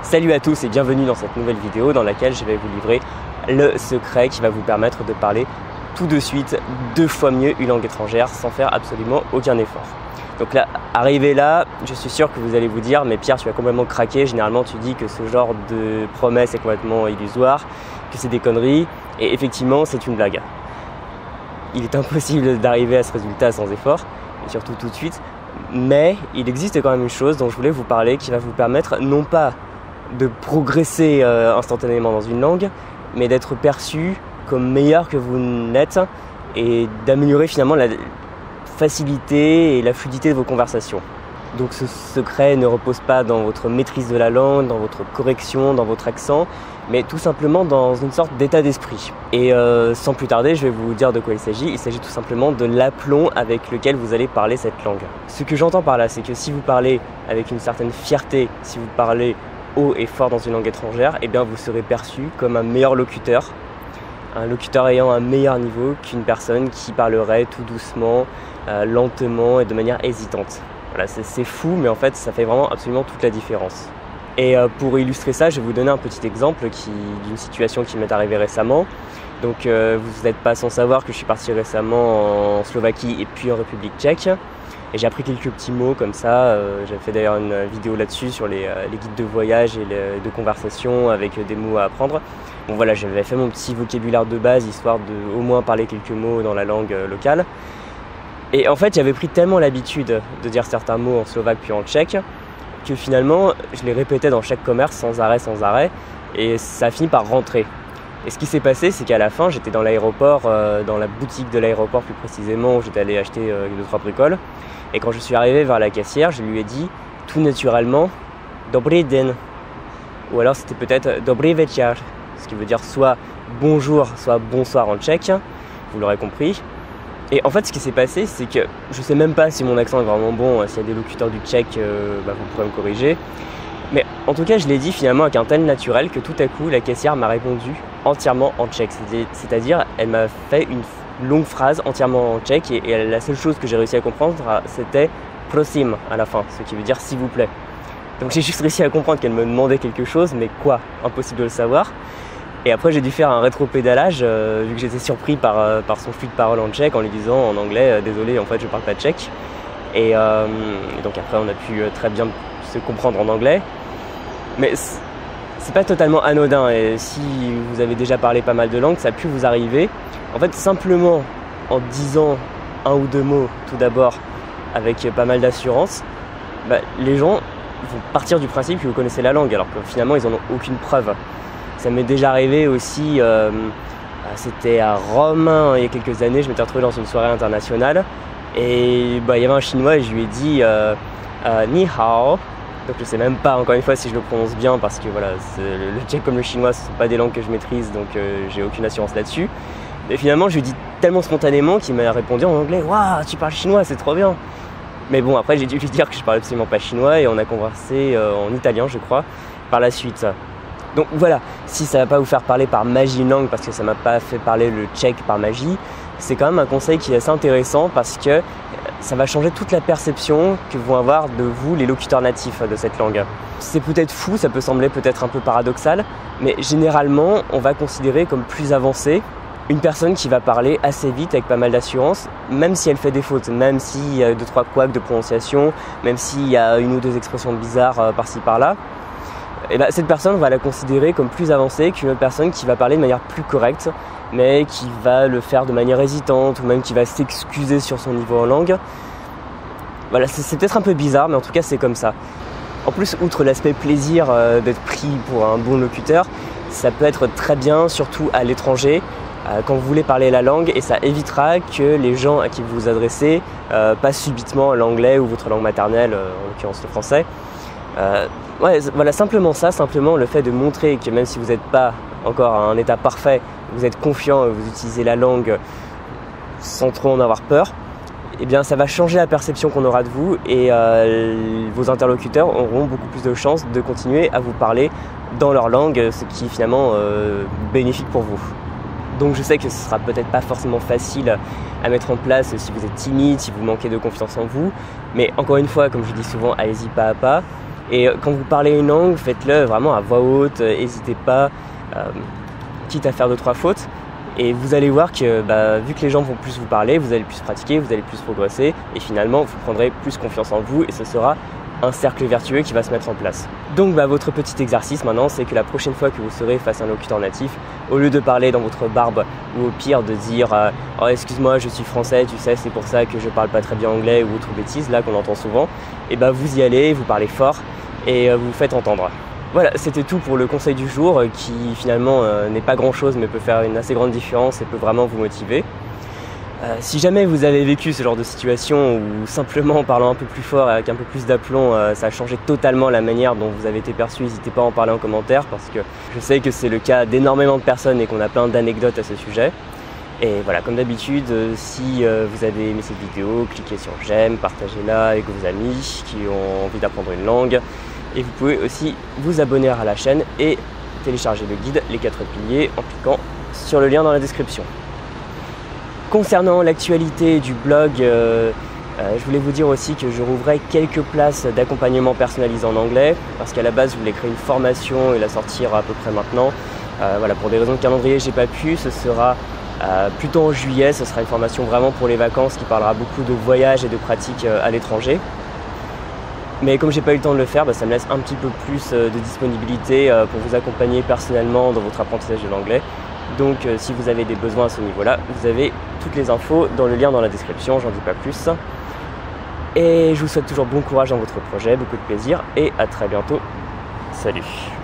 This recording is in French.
Salut à tous et bienvenue dans cette nouvelle vidéo dans laquelle je vais vous livrer le secret qui va vous permettre de parler tout de suite 2 fois mieux une langue étrangère sans faire absolument aucun effort. Donc là, arrivé là, je suis sûr que vous allez vous dire « Mais Pierre, tu as complètement craqué, généralement tu dis que ce genre de promesse est complètement illusoire, que c'est des conneries, et effectivement c'est une blague. » Il est impossible d'arriver à ce résultat sans effort, et surtout tout de suite, mais il existe quand même une chose dont je voulais vous parler qui va vous permettre non pas de progresser instantanément dans une langue, mais d'être perçu comme meilleur que vous n'êtes et d'améliorer finalement la facilité et la fluidité de vos conversations. Donc ce secret ne repose pas dans votre maîtrise de la langue, dans votre correction, dans votre accent, mais tout simplement dans une sorte d'état d'esprit. Et sans plus tarder, je vais vous dire de quoi il s'agit. Il s'agit tout simplement de l'aplomb avec lequel vous allez parler cette langue. Ce que j'entends par là, c'est que si vous parlez avec une certaine fierté, si vous parlez haut et fort dans une langue étrangère, eh bien vous serez perçu comme un meilleur locuteur, un locuteur ayant un meilleur niveau qu'une personne qui parlerait tout doucement, lentement et de manière hésitante. Voilà, c'est fou, mais en fait ça fait vraiment absolument toute la différence. Et pour illustrer ça, je vais vous donner un petit exemple d'une situation qui m'est arrivée récemment. Donc vous n'êtes pas sans savoir que je suis parti récemment en Slovaquie et puis en République tchèque. Et j'ai appris quelques petits mots comme ça. J'avais fait d'ailleurs une vidéo là-dessus sur les guides de voyage et de conversation avec des mots à apprendre. Bon voilà, j'avais fait mon petit vocabulaire de base histoire de au moins parler quelques mots dans la langue locale. Et en fait, j'avais pris tellement l'habitude de dire certains mots en slovaque puis en tchèque que finalement, je les répétais dans chaque commerce sans arrêt, et ça a fini par rentrer. Et ce qui s'est passé, c'est qu'à la fin, j'étais dans l'aéroport, dans la boutique de l'aéroport plus précisément, où j'étais allé acheter 2-3 bricoles. Et quand je suis arrivé vers la caissière, je lui ai dit tout naturellement « Dobry den » ou alors c'était peut-être « Dobry večer », ce qui veut dire soit « bonjour », soit « bonsoir » en tchèque, vous l'aurez compris. Et en fait, ce qui s'est passé, c'est que je sais même pas si mon accent est vraiment bon, s'il y a des locuteurs du tchèque, vous pourrez me corriger. Mais en tout cas, je l'ai dit finalement avec un tel naturel que tout à coup, la caissière m'a répondu entièrement en tchèque. C'est-à-dire, elle m'a fait une longue phrase entièrement en tchèque et la seule chose que j'ai réussi à comprendre, c'était « prosim » à la fin, ce qui veut dire « s'il vous plaît ». Donc j'ai juste réussi à comprendre qu'elle me demandait quelque chose, mais quoi? Impossible de le savoir. Et après j'ai dû faire un rétropédalage vu que j'étais surpris par son flux de parole en tchèque en lui disant en anglais désolé en fait je parle pas tchèque. Et donc après on a pu très bien se comprendre en anglais. Mais c'est pas totalement anodin et si vous avez déjà parlé pas mal de langues, ça a pu vous arriver. En fait simplement en disant un ou 2 mots tout d'abord avec pas mal d'assurance, les gens vont partir du principe que vous connaissez la langue alors que finalement ils en ont aucune preuve. Ça m'est déjà arrivé aussi, c'était à Rome il y a quelques années, je m'étais retrouvé dans une soirée internationale et il y avait un chinois et je lui ai dit ni hao. Donc je sais même pas encore une fois si je le prononce bien parce que voilà, le tchèque comme le chinois ce sont pas des langues que je maîtrise donc j'ai aucune assurance là-dessus. Et finalement je lui ai dit tellement spontanément qu'il m'a répondu en anglais « Waouh, tu parles chinois, c'est trop bien !» Mais bon après j'ai dû lui dire que je parlais absolument pas chinois et on a conversé en italien je crois par la suite. Donc voilà, si ça ne va pas vous faire parler par magie une langue parce que ça ne m'a pas fait parler le tchèque par magie, c'est quand même un conseil qui est assez intéressant parce que ça va changer toute la perception que vont avoir de vous les locuteurs natifs de cette langue. C'est peut-être fou, ça peut sembler peut-être un peu paradoxal, mais généralement on va considérer comme plus avancé une personne qui va parler assez vite avec pas mal d'assurance, même si elle fait des fautes, même s'il y a 2-3 couacs de prononciation, même s'il y a 1 ou 2 expressions bizarres par-ci par-là. Et cette personne, on va la considérer comme plus avancée qu'une autre personne qui va parler de manière plus correcte, mais qui va le faire de manière hésitante ou même qui va s'excuser sur son niveau en langue. Voilà, c'est peut-être un peu bizarre, mais en tout cas c'est comme ça. En plus, outre l'aspect plaisir d'être pris pour un bon locuteur, ça peut être très bien, surtout à l'étranger, quand vous voulez parler la langue, et ça évitera que les gens à qui vous vous adressez passent subitement l'anglais ou votre langue maternelle, en l'occurrence le français. Voilà, simplement ça, simplement le fait de montrer que même si vous n'êtes pas encore à un état parfait, vous êtes confiant, vous utilisez la langue sans trop en avoir peur, eh bien ça va changer la perception qu'on aura de vous et vos interlocuteurs auront beaucoup plus de chances de continuer à vous parler dans leur langue, ce qui est finalement bénéfique pour vous. Donc je sais que ce sera peut-être pas forcément facile à mettre en place si vous êtes timide, si vous manquez de confiance en vous, mais encore une fois, comme je dis souvent, allez-y pas à pas. Et quand vous parlez une langue, faites-le vraiment à voix haute, n'hésitez pas, quitte à faire 2-3 fautes. Et vous allez voir que vu que les gens vont plus vous parler, vous allez plus pratiquer, vous allez plus progresser et finalement vous prendrez plus confiance en vous et ce sera un cercle vertueux qui va se mettre en place. Donc votre petit exercice maintenant, c'est que la prochaine fois que vous serez face à un locuteur natif, au lieu de parler dans votre barbe ou au pire de dire oh, excuse-moi, je suis français, tu sais, c'est pour ça que je parle pas très bien anglais ou autre bêtise là qu'on entend souvent, et vous y allez, vous parlez fort et vous vous faites entendre. Voilà, c'était tout pour le conseil du jour qui finalement n'est pas grand chose mais peut faire une assez grande différence et peut vraiment vous motiver. Si jamais vous avez vécu ce genre de situation où simplement en parlant un peu plus fort et avec un peu plus d'aplomb ça a changé totalement la manière dont vous avez été perçu, n'hésitez pas à en parler en commentaire parce que je sais que c'est le cas d'énormément de personnes et qu'on a plein d'anecdotes à ce sujet. Et voilà, comme d'habitude, si vous avez aimé cette vidéo, cliquez sur j'aime, partagez-la avec vos amis qui ont envie d'apprendre une langue. Et vous pouvez aussi vous abonner à la chaîne et télécharger le guide Les 4 piliers en cliquant sur le lien dans la description. Concernant l'actualité du blog, je voulais vous dire aussi que je rouvrais quelques places d'accompagnement personnalisé en anglais parce qu'à la base je voulais créer une formation et la sortir à peu près maintenant. Voilà, pour des raisons de calendrier j'ai pas pu, ce sera plutôt en juillet, ce sera une formation vraiment pour les vacances qui parlera beaucoup de voyages et de pratiques à l'étranger. Mais comme j'ai pas eu le temps de le faire, ça me laisse un petit peu plus de disponibilité pour vous accompagner personnellement dans votre apprentissage de l'anglais. Donc si vous avez des besoins à ce niveau-là, vous avez toutes les infos dans le lien dans la description, j'en dis pas plus. Et je vous souhaite toujours bon courage dans votre projet, beaucoup de plaisir et à très bientôt. Salut!